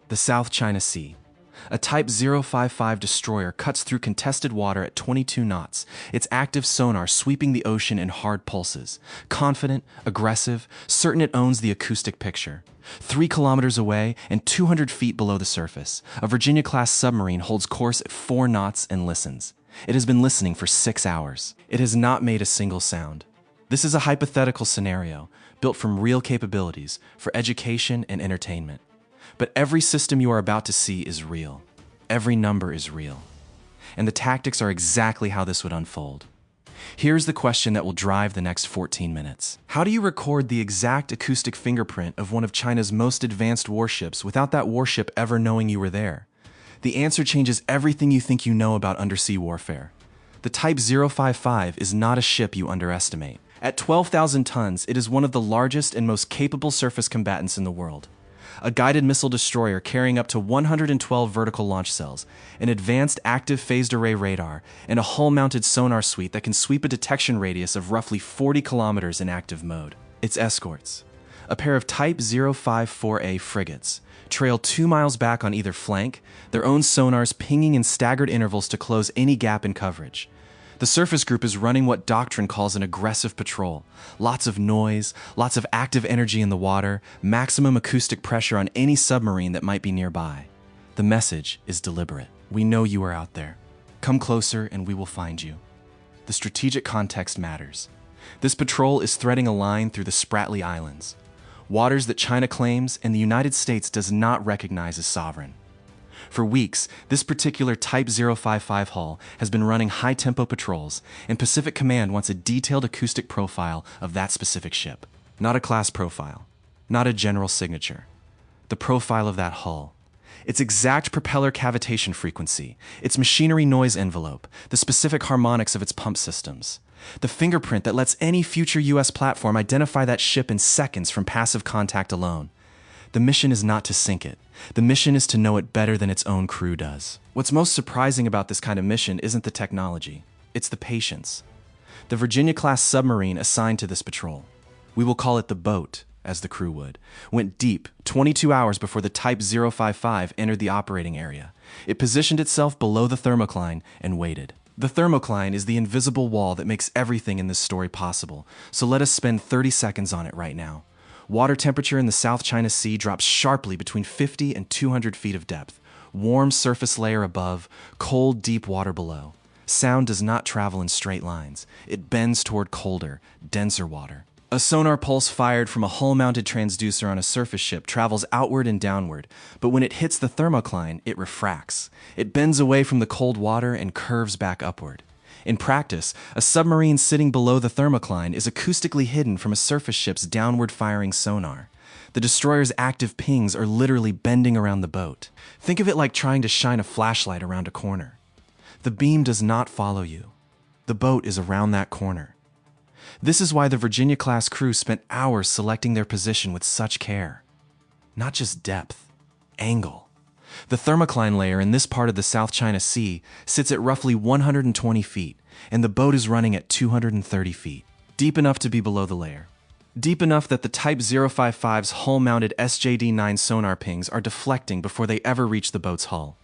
The South China Sea. A Type 055 destroyer cuts through contested water at 22 knots, its active sonar sweeping the ocean in hard pulses. Confident, aggressive, certain it owns the acoustic picture. 3 kilometers away and 200 feet below the surface, a Virginia-class submarine holds course at 4 knots and listens. It has been listening for 6 hours. It has not made a single sound. This is a hypothetical scenario, built from real capabilities for education and entertainment. But every system you are about to see is real. Every number is real. And the tactics are exactly how this would unfold. Here's the question that will drive the next 14 minutes. How do you record the exact acoustic fingerprint of one of China's most advanced warships without that warship ever knowing you were there? The answer changes everything you think you know about undersea warfare. The Type 055 is not a ship you underestimate. At 12,000 tons, it is one of the largest and most capable surface combatants in the world. A guided missile destroyer carrying up to 112 vertical launch cells, an advanced active phased array radar, and a hull-mounted sonar suite that can sweep a detection radius of roughly 40 kilometers in active mode. Its escorts. A pair of Type 054A frigates trail 2 miles back on either flank, their own sonars pinging in staggered intervals to close any gap in coverage. The surface group is running what Doctrine calls an aggressive patrol. Lots of noise, lots of active energy in the water, maximum acoustic pressure on any submarine that might be nearby. The message is deliberate. We know you are out there. Come closer and we will find you. The strategic context matters. This patrol is threading a line through the Spratly Islands, waters that China claims and the United States does not recognize as sovereign. For weeks, this particular Type 055 hull has been running high-tempo patrols, and Pacific Command wants a detailed acoustic profile of that specific ship. Not a class profile, not a general signature. The profile of that hull. Its exact propeller cavitation frequency, its machinery noise envelope, the specific harmonics of its pump systems. The fingerprint that lets any future U.S. platform identify that ship in seconds from passive contact alone. The mission is not to sink it. The mission is to know it better than its own crew does. What's most surprising about this kind of mission isn't the technology, it's the patience. The Virginia-class submarine assigned to this patrol, we will call it the boat, as the crew would, went deep 22 hours before the Type 055 entered the operating area. It positioned itself below the thermocline and waited. The thermocline is the invisible wall that makes everything in this story possible, so let us spend 30 seconds on it right now. Water temperature in the South China Sea drops sharply between 50 and 200 feet of depth. Warm surface layer above, cold deep water below. Sound does not travel in straight lines. It bends toward colder, denser water. A sonar pulse fired from a hull-mounted transducer on a surface ship travels outward and downward, but when it hits the thermocline, it refracts. It bends away from the cold water and curves back upward. In practice, a submarine sitting below the thermocline is acoustically hidden from a surface ship's downward-firing sonar. The destroyer's active pings are literally bending around the boat. Think of it like trying to shine a flashlight around a corner. The beam does not follow you. The boat is around that corner. This is why the Virginia-class crew spent hours selecting their position with such care. Not just depth, angle. The thermocline layer in this part of the South China Sea sits at roughly 120 feet, and the boat is running at 230 feet, deep enough to be below the layer. Deep enough that the Type 055's hull-mounted SJD-9 sonar pings are deflecting before they ever reach the boat's hull.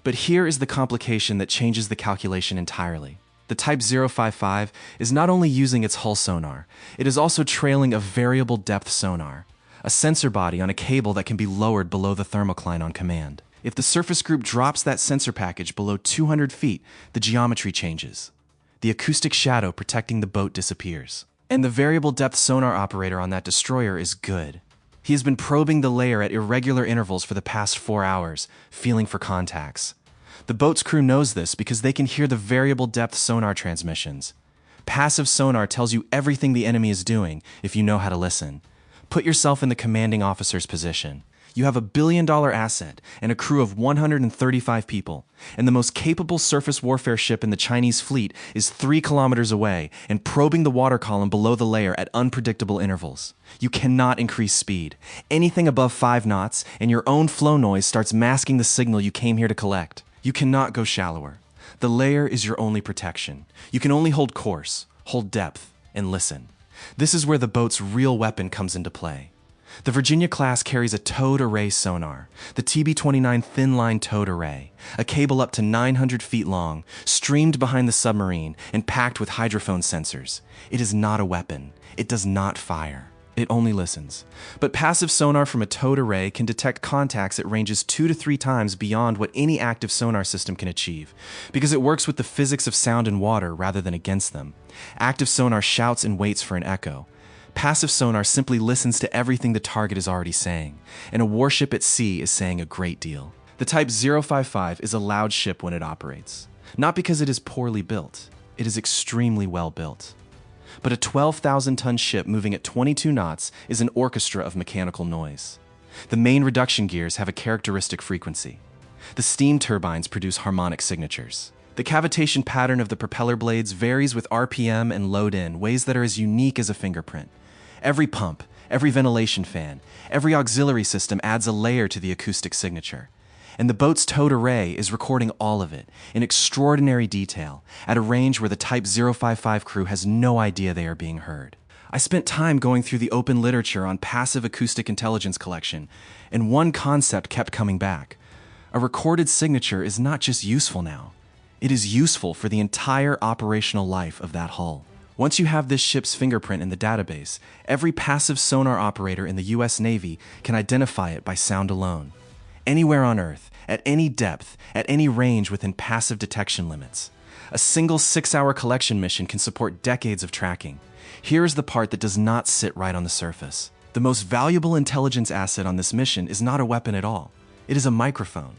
But here is the complication that changes the calculation entirely. The Type 055 is not only using its hull sonar, it is also trailing a variable depth sonar, a sensor body on a cable that can be lowered below the thermocline on command. If the surface group drops that sensor package below 200 feet, the geometry changes. The acoustic shadow protecting the boat disappears. And the variable depth sonar operator on that destroyer is good. He has been probing the layer at irregular intervals for the past 4 hours, feeling for contacts. The boat's crew knows this because they can hear the variable depth sonar transmissions. Passive sonar tells you everything the enemy is doing if you know how to listen. Put yourself in the commanding officer's position. You have a billion-dollar asset and a crew of 135 people, and the most capable surface warfare ship in the Chinese fleet is 3 kilometers away and probing the water column below the layer at unpredictable intervals. You cannot increase speed. Anything above 5 knots, and your own flow noise starts masking the signal you came here to collect. You cannot go shallower. The layer is your only protection. You can only hold course, hold depth, and listen. This is where the boat's real weapon comes into play. The Virginia class carries a towed array sonar, the TB-29 thin-line towed array, a cable up to 900 feet long, streamed behind the submarine and packed with hydrophone sensors. It is not a weapon. It does not fire. It only listens. But passive sonar from a towed array can detect contacts at ranges 2 to 3 times beyond what any active sonar system can achieve, because it works with the physics of sound and water rather than against them. Active sonar shouts and waits for an echo. Passive sonar simply listens to everything the target is already saying, and a warship at sea is saying a great deal. The Type 055 is a loud ship when it operates. Not because it is poorly built. It is extremely well built. But a 12,000-ton ship moving at 22 knots is an orchestra of mechanical noise. The main reduction gears have a characteristic frequency. The steam turbines produce harmonic signatures. The cavitation pattern of the propeller blades varies with RPM and load-in, ways that are as unique as a fingerprint. Every pump, every ventilation fan, every auxiliary system adds a layer to the acoustic signature. And the boat's towed array is recording all of it in extraordinary detail at a range where the Type 055 crew has no idea they are being heard. I spent time going through the open literature on passive acoustic intelligence collection, and one concept kept coming back. A recorded signature is not just useful now. It is useful for the entire operational life of that hull. Once you have this ship's fingerprint in the database, every passive sonar operator in the U.S. Navy can identify it by sound alone. Anywhere on Earth, at any depth, at any range within passive detection limits. A single 6-hour collection mission can support decades of tracking. Here is the part that does not sit right on the surface. The most valuable intelligence asset on this mission is not a weapon at all. It is a microphone.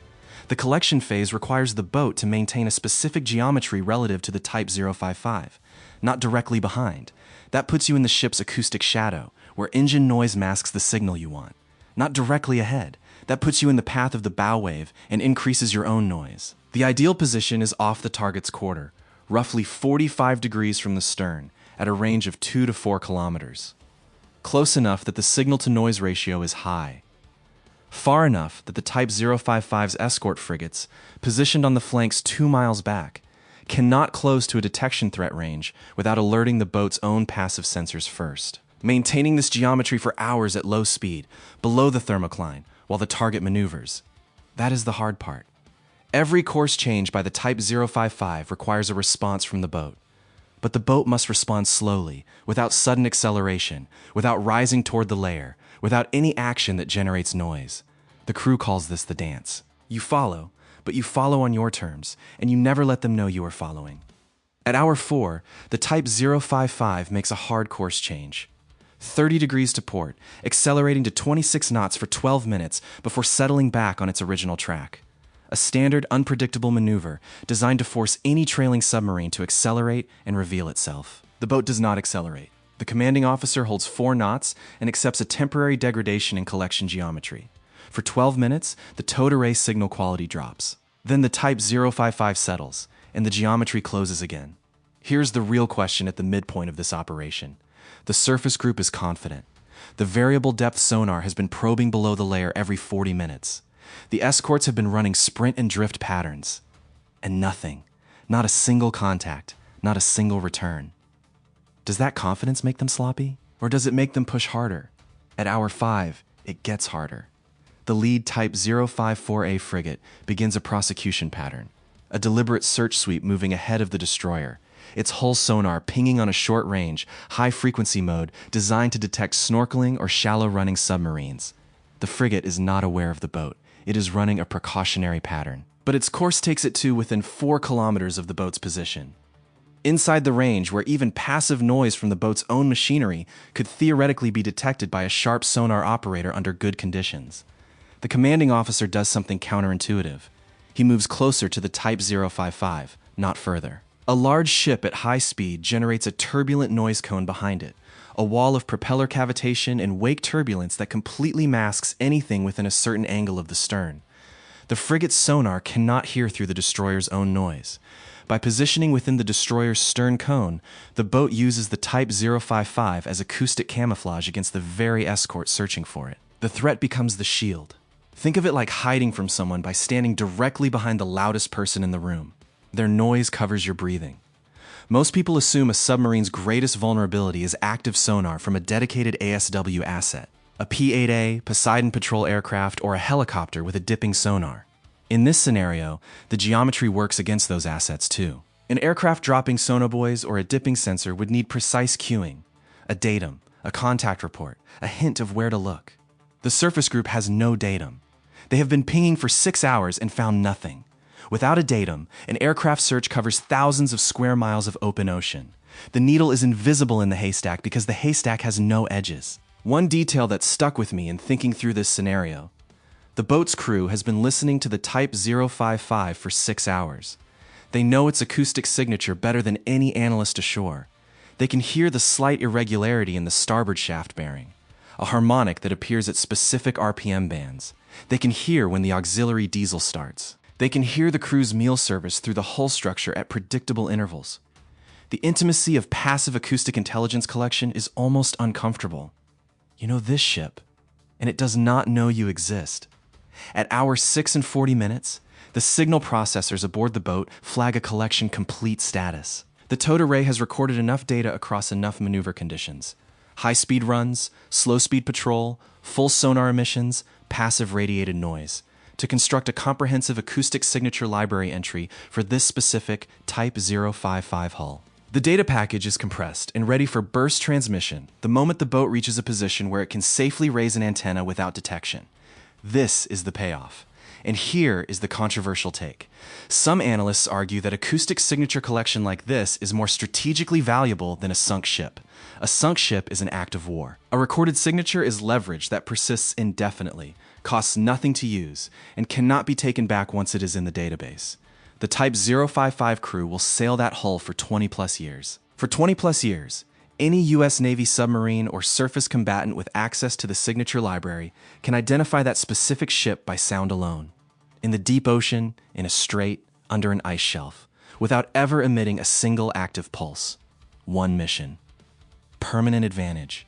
The collection phase requires the boat to maintain a specific geometry relative to the Type 055, not directly behind. That puts you in the ship's acoustic shadow, where engine noise masks the signal you want. Not directly ahead. That puts you in the path of the bow wave and increases your own noise. The ideal position is off the target's quarter, roughly 45 degrees from the stern, at a range of 2 to 4 kilometers. Close enough that the signal-to-noise ratio is high. Far enough that the Type 055's escort frigates, positioned on the flanks 2 miles back, cannot close to a detection threat range without alerting the boat's own passive sensors first. Maintaining this geometry for hours at low speed, below the thermocline, while the target maneuvers. That is the hard part. Every course change by the Type 055 requires a response from the boat. But the boat must respond slowly, without sudden acceleration, without rising toward the layer, without any action that generates noise. The crew calls this the dance. You follow, but you follow on your terms, and you never let them know you are following. At hour 4, the Type 055 makes a hard course change. 30 degrees to port, accelerating to 26 knots for 12 minutes before settling back on its original track. A standard, unpredictable maneuver designed to force any trailing submarine to accelerate and reveal itself. The boat does not accelerate. The commanding officer holds 4 knots and accepts a temporary degradation in collection geometry. For 12 minutes, the towed array signal quality drops. Then the Type 055 settles, and the geometry closes again. Here's the real question at the midpoint of this operation. The surface group is confident. The variable depth sonar has been probing below the layer every 40 minutes. The escorts have been running sprint and drift patterns. And nothing. Not a single contact. Not a single return. Does that confidence make them sloppy? Or does it make them push harder? At hour 5, it gets harder. The lead Type 054A frigate begins a prosecution pattern. A deliberate search sweep moving ahead of the destroyer. Its hull sonar pinging on a short range, high-frequency mode designed to detect snorkeling or shallow-running submarines. The frigate is not aware of the boat. It is running a precautionary pattern. But its course takes it to within 4 kilometers of the boat's position. Inside the range where even passive noise from the boat's own machinery could theoretically be detected by a sharp sonar operator under good conditions. The commanding officer does something counterintuitive. He moves closer to the Type 055, not further. A large ship at high speed generates a turbulent noise cone behind it, a wall of propeller cavitation and wake turbulence that completely masks anything within a certain angle of the stern. The frigate's sonar cannot hear through the destroyer's own noise. By positioning within the destroyer's stern cone, the boat uses the Type 055 as acoustic camouflage against the very escort searching for it. The threat becomes the shield. Think of it like hiding from someone by standing directly behind the loudest person in the room. Their noise covers your breathing. Most people assume a submarine's greatest vulnerability is active sonar from a dedicated ASW asset. a P-8A, Poseidon patrol aircraft, or a helicopter with a dipping sonar. In this scenario, the geometry works against those assets too. An aircraft dropping sonobuoys or a dipping sensor would need precise cueing, a datum, a contact report, a hint of where to look. The surface group has no datum. They have been pinging for 6 hours and found nothing. Without a datum, an aircraft search covers thousands of square miles of open ocean. The needle is invisible in the haystack because the haystack has no edges. One detail that stuck with me in thinking through this scenario: the boat's crew has been listening to the Type 055 for 6 hours. They know its acoustic signature better than any analyst ashore. They can hear the slight irregularity in the starboard shaft bearing, a harmonic that appears at specific RPM bands. They can hear when the auxiliary diesel starts. They can hear the crew's meal service through the hull structure at predictable intervals. The intimacy of passive acoustic intelligence collection is almost uncomfortable. You know this ship, and it does not know you exist. At hour 6 and 40 minutes, the signal processors aboard the boat flag a collection complete status. The towed array has recorded enough data across enough maneuver conditions: high-speed runs, slow-speed patrol, full sonar emissions, passive radiated noise, to construct a comprehensive acoustic signature library entry for this specific Type 055 hull. The data package is compressed and ready for burst transmission the moment the boat reaches a position where it can safely raise an antenna without detection. This is the payoff. And here is the controversial take. Some analysts argue that acoustic signature collection like this is more strategically valuable than a sunk ship. A sunk ship is an act of war. A recorded signature is leverage that persists indefinitely, costs nothing to use, and cannot be taken back once it is in the database. The Type 055 crew will sail that hull for 20 plus years. For 20 plus years, any U.S. Navy submarine or surface combatant with access to the signature library can identify that specific ship by sound alone, in the deep ocean, in a strait, under an ice shelf, without ever emitting a single active pulse. One mission. Permanent advantage.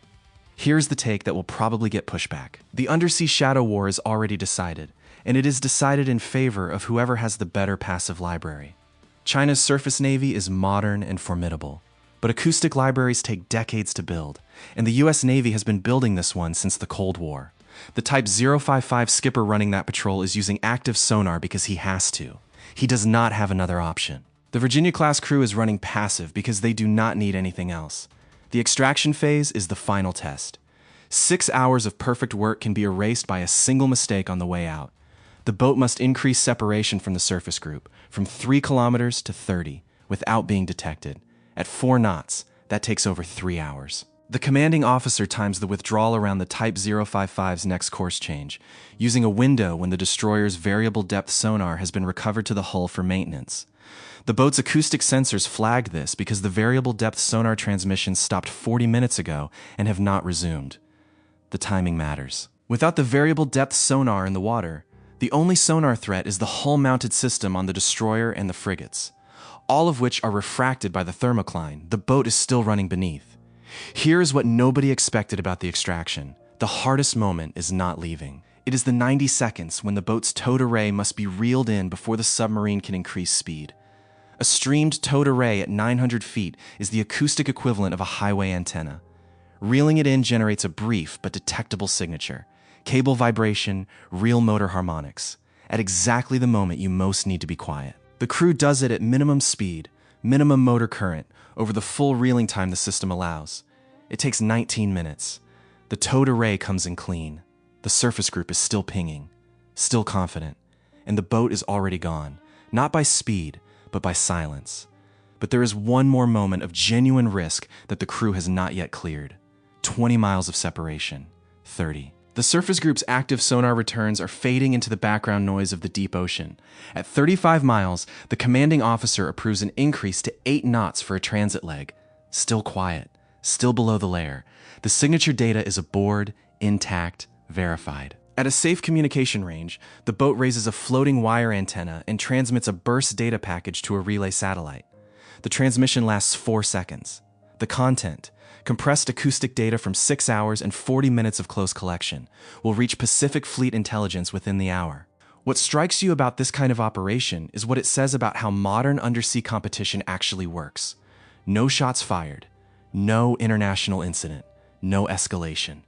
Here's the take that will probably get pushback. The undersea shadow war is already decided, and it is decided in favor of whoever has the better passive library. China's surface navy is modern and formidable, but acoustic libraries take decades to build, and the U.S. Navy has been building this one since the Cold War. The Type 055 skipper running that patrol is using active sonar because he has to. He does not have another option. The Virginia-class crew is running passive because they do not need anything else. The extraction phase is the final test. 6 hours of perfect work can be erased by a single mistake on the way out. The boat must increase separation from the surface group, from 3 kilometers to 30, without being detected. At 4 knots, that takes over 3 hours. The commanding officer times the withdrawal around the Type 055's next course change, using a window when the destroyer's variable depth sonar has been recovered to the hull for maintenance. The boat's acoustic sensors flagged this because the variable depth sonar transmissions stopped 40 minutes ago and have not resumed. The timing matters. Without the variable depth sonar in the water, the only sonar threat is the hull-mounted system on the destroyer and the frigates, all of which are refracted by the thermocline. The boat is still running beneath. Here is what nobody expected about the extraction. The hardest moment is not leaving. It is the 90 seconds when the boat's towed array must be reeled in before the submarine can increase speed. A streamed towed array at 900 feet is the acoustic equivalent of a highway antenna. Reeling it in generates a brief but detectable signature: cable vibration, real motor harmonics, at exactly the moment you most need to be quiet. The crew does it at minimum speed, minimum motor current, over the full reeling time the system allows. It takes 19 minutes. The towed array comes in clean. The surface group is still pinging, still confident, and the boat is already gone, not by speed, but by silence. But there is one more moment of genuine risk that the crew has not yet cleared. 20 miles of separation, 30. The surface group's active sonar returns are fading into the background noise of the deep ocean. At 35 miles, the commanding officer approves an increase to 8 knots for a transit leg. Still quiet, still below the layer. The signature data is aboard, intact, verified. At a safe communication range, the boat raises a floating wire antenna and transmits a burst data package to a relay satellite. The transmission lasts 4 seconds. The content, compressed acoustic data from 6 hours and 40 minutes of close collection, will reach Pacific Fleet intelligence within the hour. What strikes you about this kind of operation is what it says about how modern undersea competition actually works. No shots fired, no international incident, no escalation,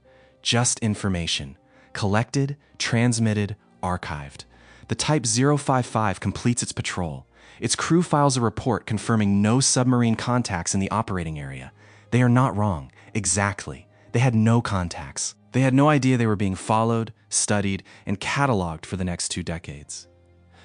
just information. Collected, transmitted, archived. The Type 055 completes its patrol. Its crew files a report confirming no submarine contacts in the operating area. They are not wrong. Exactly. They had no contacts. They had no idea they were being followed, studied, and cataloged for the next 2 decades.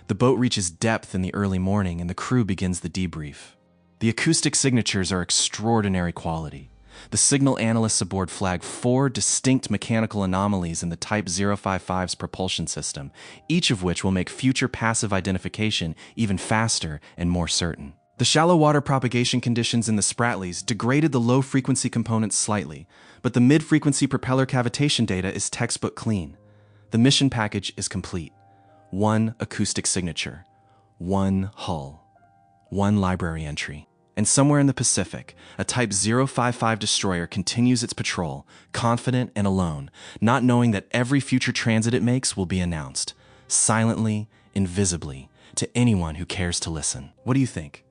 The boat reaches depth in the early morning and the crew begins the debrief. The acoustic signatures are extraordinary quality. The signal analysts aboard flag 4 distinct mechanical anomalies in the Type 055's propulsion system, each of which will make future passive identification even faster and more certain. The shallow water propagation conditions in the Spratlys degraded the low-frequency components slightly, but the mid-frequency propeller cavitation data is textbook clean. The mission package is complete. 1 acoustic signature, 1 hull, 1 library entry. And somewhere in the Pacific, a Type 055 destroyer continues its patrol, confident and alone, not knowing that every future transit it makes will be announced, silently, invisibly, to anyone who cares to listen. What do you think?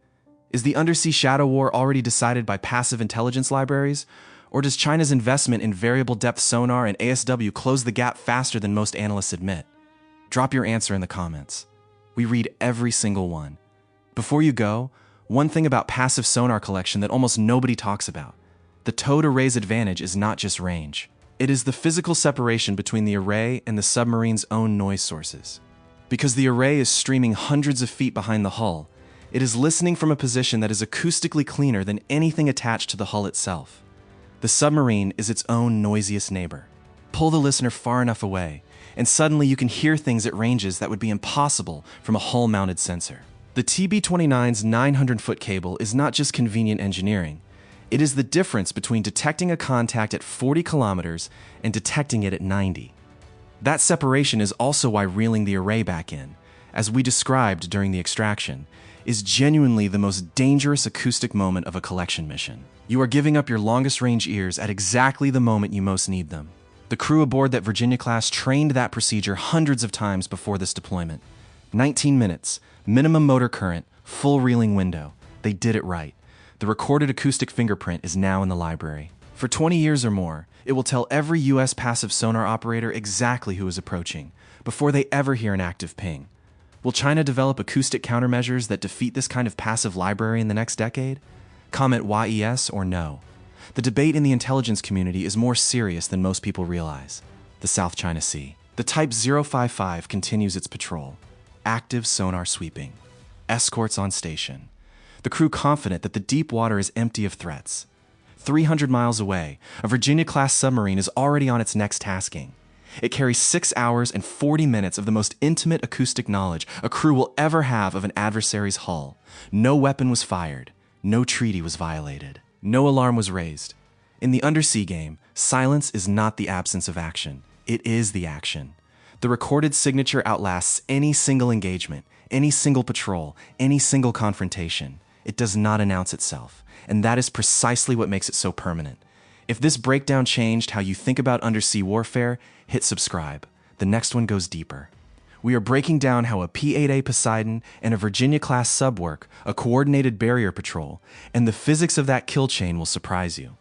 Is the undersea shadow war already decided by passive intelligence libraries? Or does China's investment in variable depth sonar and ASW close the gap faster than most analysts admit? Drop your answer in the comments. We read every single one. Before you go, one thing about passive sonar collection that almost nobody talks about. The towed array's advantage is not just range. It is the physical separation between the array and the submarine's own noise sources. Because the array is streaming hundreds of feet behind the hull, it is listening from a position that is acoustically cleaner than anything attached to the hull itself. The submarine is its own noisiest neighbor. Pull the listener far enough away, and suddenly you can hear things at ranges that would be impossible from a hull-mounted sensor. The TB-29's 900-foot cable is not just convenient engineering. It is the difference between detecting a contact at 40 kilometers and detecting it at 90. That separation is also why reeling the array back in, as we described during the extraction, is genuinely the most dangerous acoustic moment of a collection mission. You are giving up your longest-range ears at exactly the moment you most need them. The crew aboard that Virginia-class trained that procedure hundreds of times before this deployment. 19 minutes, minimum motor current, full reeling window. They did it right. The recorded acoustic fingerprint is now in the library. For 20 years or more, it will tell every U.S. passive sonar operator exactly who is approaching, before they ever hear an active ping. Will China develop acoustic countermeasures that defeat this kind of passive library in the next decade? Comment yes or no. The debate in the intelligence community is more serious than most people realize. The South China Sea. The Type 055 continues its patrol. Active sonar sweeping. Escorts on station. The crew confident that the deep water is empty of threats. 300 miles away, a Virginia-class submarine is already on its next tasking. It carries 6 hours and 40 minutes of the most intimate acoustic knowledge a crew will ever have of an adversary's hull. No weapon was fired. No treaty was violated. No alarm was raised. In the undersea game, silence is not the absence of action. It is the action. The recorded signature outlasts any single engagement, any single patrol, any single confrontation. It does not announce itself, and that is precisely what makes it so permanent. If this breakdown changed how you think about undersea warfare, hit subscribe. The next one goes deeper. We are breaking down how a P-8A Poseidon and a Virginia-class sub work, a coordinated barrier patrol, and the physics of that kill chain will surprise you.